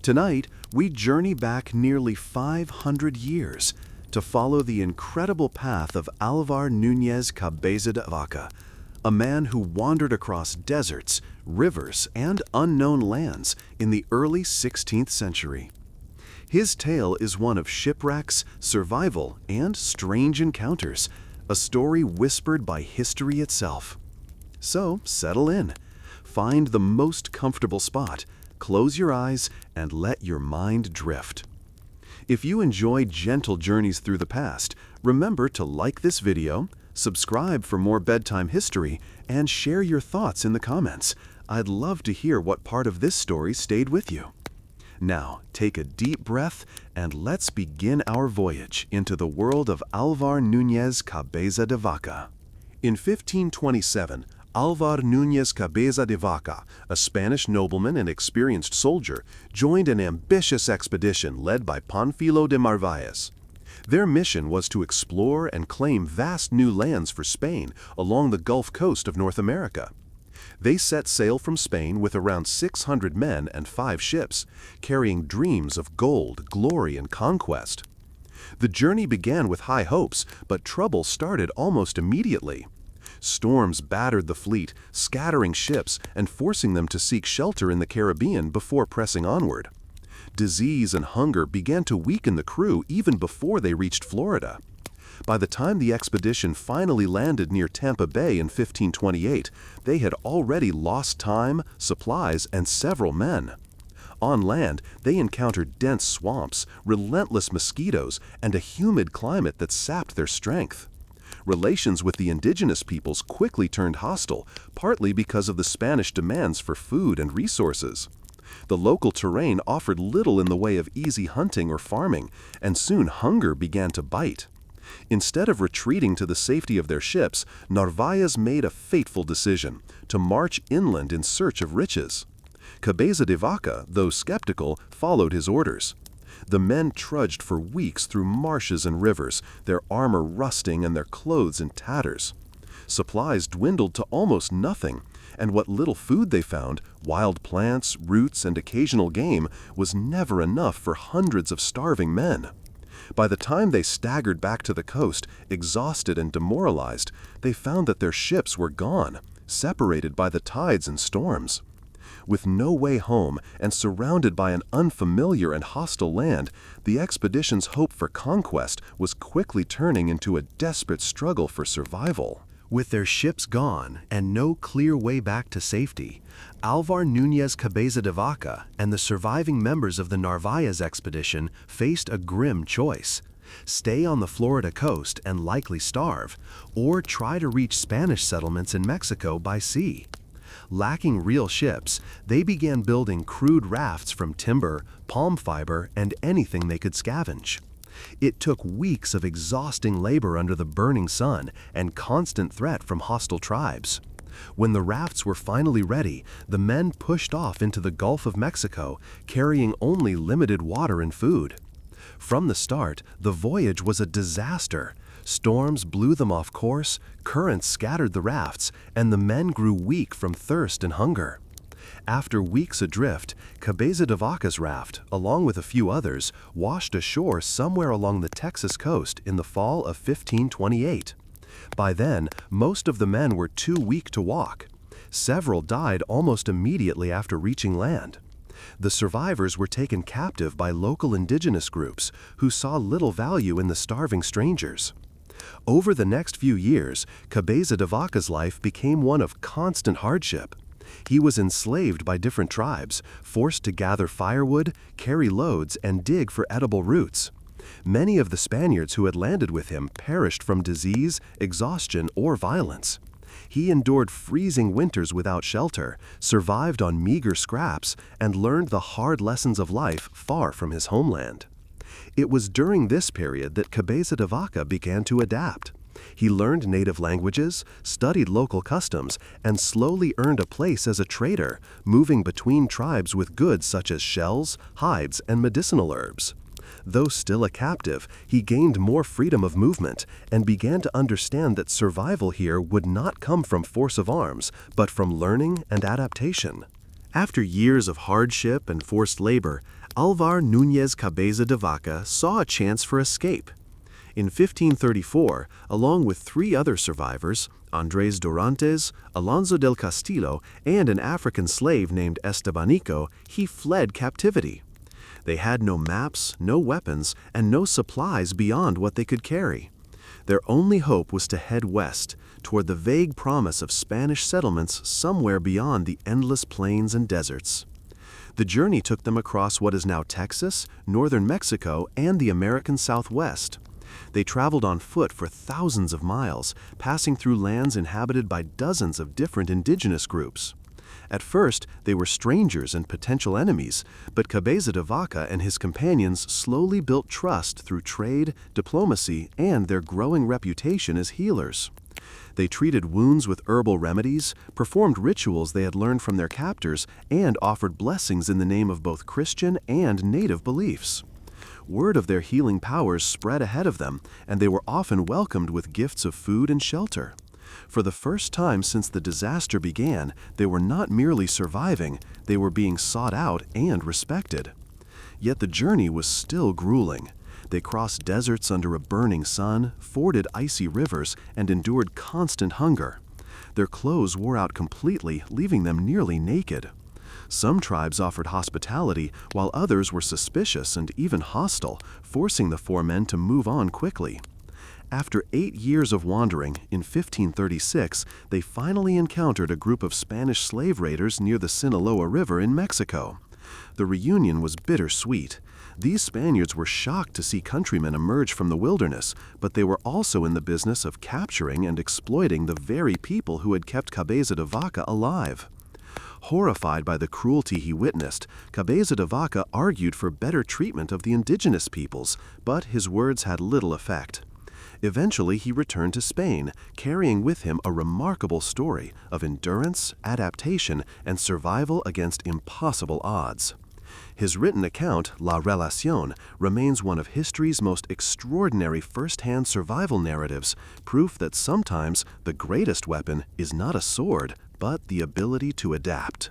Tonight, we journey back nearly 500 years to follow the incredible path of Álvar Núñez Cabeza de Vaca, a man who wandered across deserts, rivers, and unknown lands in the early 16th century. His tale is one of shipwrecks, survival, and strange encounters, a story whispered by history itself. So, settle in. Find the most comfortable spot, close your eyes, and let your mind drift. If you enjoy gentle journeys through the past, remember to like this video, subscribe for more bedtime history, and share your thoughts in the comments. I'd love to hear what part of this story stayed with you. Now, take a deep breath and let's begin our voyage into the world of Álvar Núñez Cabeza de Vaca. In 1527, Álvar Núñez Cabeza de Vaca, a Spanish nobleman and experienced soldier, joined an ambitious expedition led by Pánfilo de Narváez. Their mission was to explore and claim vast new lands for Spain along the Gulf Coast of North America. They set sail from Spain with around 600 men and 5 ships, carrying dreams of gold, glory, and conquest. The journey began with high hopes, but trouble started almost immediately. Storms battered the fleet, scattering ships and forcing them to seek shelter in the Caribbean before pressing onward. Disease and hunger began to weaken the crew even before they reached Florida. By the time the expedition finally landed near Tampa Bay in 1528, they had already lost time, supplies, and several men. On land, they encountered dense swamps, relentless mosquitoes, and a humid climate that sapped their strength. Relations with the indigenous peoples quickly turned hostile, partly because of the Spanish demands for food and resources. The local terrain offered little in the way of easy hunting or farming, and soon hunger began to bite. Instead of retreating to the safety of their ships, Narváez made a fateful decision: to march inland in search of riches. Cabeza de Vaca, though skeptical, followed his orders. The men trudged for weeks through marshes and rivers, their armor rusting and their clothes in tatters. Supplies dwindled to almost nothing, and what little food they found, wild plants, roots, and occasional game, was never enough for hundreds of starving men. By the time they staggered back to the coast, exhausted and demoralized, they found that their ships were gone, separated by the tides and storms. With no way home and surrounded by an unfamiliar and hostile land, the expedition's hope for conquest was quickly turning into a desperate struggle for survival. With their ships gone and no clear way back to safety, Álvar Núñez Cabeza de Vaca and the surviving members of the Narváez expedition faced a grim choice: stay on the Florida coast and likely starve, or try to reach Spanish settlements in Mexico by sea. Lacking real ships, they began building crude rafts from timber, palm fiber, and anything they could scavenge. It took weeks of exhausting labor under the burning sun and constant threat from hostile tribes. When the rafts were finally ready, the men pushed off into the Gulf of Mexico, carrying only limited water and food. From the start, the voyage was a disaster. Storms blew them off course, currents scattered the rafts, and the men grew weak from thirst and hunger. After weeks adrift, Cabeza de Vaca's raft, along with a few others, washed ashore somewhere along the Texas coast in the fall of 1528. By then, most of the men were too weak to walk. Several died almost immediately after reaching land. The survivors were taken captive by local indigenous groups who saw little value in the starving strangers. Over the next few years, Cabeza de Vaca's life became one of constant hardship. He was enslaved by different tribes, forced to gather firewood, carry loads, and dig for edible roots. Many of the Spaniards who had landed with him perished from disease, exhaustion, or violence. He endured freezing winters without shelter, survived on meager scraps, and learned the hard lessons of life far from his homeland. It was during this period that Cabeza de Vaca began to adapt. He learned native languages, studied local customs, and slowly earned a place as a trader, moving between tribes with goods such as shells, hides, and medicinal herbs. Though still a captive, he gained more freedom of movement and began to understand that survival here would not come from force of arms, but from learning and adaptation. After years of hardship and forced labor, Álvar Núñez Cabeza de Vaca saw a chance for escape. In 1534, along with 3 other survivors, Andrés Dorantes, Alonso del Castillo, and an African slave named Estebanico, he fled captivity. They had no maps, no weapons, and no supplies beyond what they could carry. Their only hope was to head west, toward the vague promise of Spanish settlements somewhere beyond the endless plains and deserts. The journey took them across what is now Texas, northern Mexico, and the American Southwest. They traveled on foot for thousands of miles, passing through lands inhabited by dozens of different indigenous groups. At first, they were strangers and potential enemies, but Cabeza de Vaca and his companions slowly built trust through trade, diplomacy, and their growing reputation as healers. They treated wounds with herbal remedies, performed rituals they had learned from their captors, and offered blessings in the name of both Christian and native beliefs. Word of their healing powers spread ahead of them, and they were often welcomed with gifts of food and shelter. For the first time since the disaster began, they were not merely surviving, they were being sought out and respected. Yet the journey was still grueling. They crossed deserts under a burning sun, forded icy rivers, and endured constant hunger. Their clothes wore out completely, leaving them nearly naked. Some tribes offered hospitality, while others were suspicious and even hostile, forcing the 4 men to move on quickly. After 8 years of wandering, in 1536, they finally encountered a group of Spanish slave raiders near the Sinaloa River in Mexico. The reunion was bittersweet. These Spaniards were shocked to see countrymen emerge from the wilderness, but they were also in the business of capturing and exploiting the very people who had kept Cabeza de Vaca alive. Horrified by the cruelty he witnessed, Cabeza de Vaca argued for better treatment of the indigenous peoples, but his words had little effect. Eventually, he returned to Spain, carrying with him a remarkable story of endurance, adaptation, and survival against impossible odds. His written account, La Relación, remains one of history's most extraordinary first-hand survival narratives, proof that sometimes the greatest weapon is not a sword, but the ability to adapt.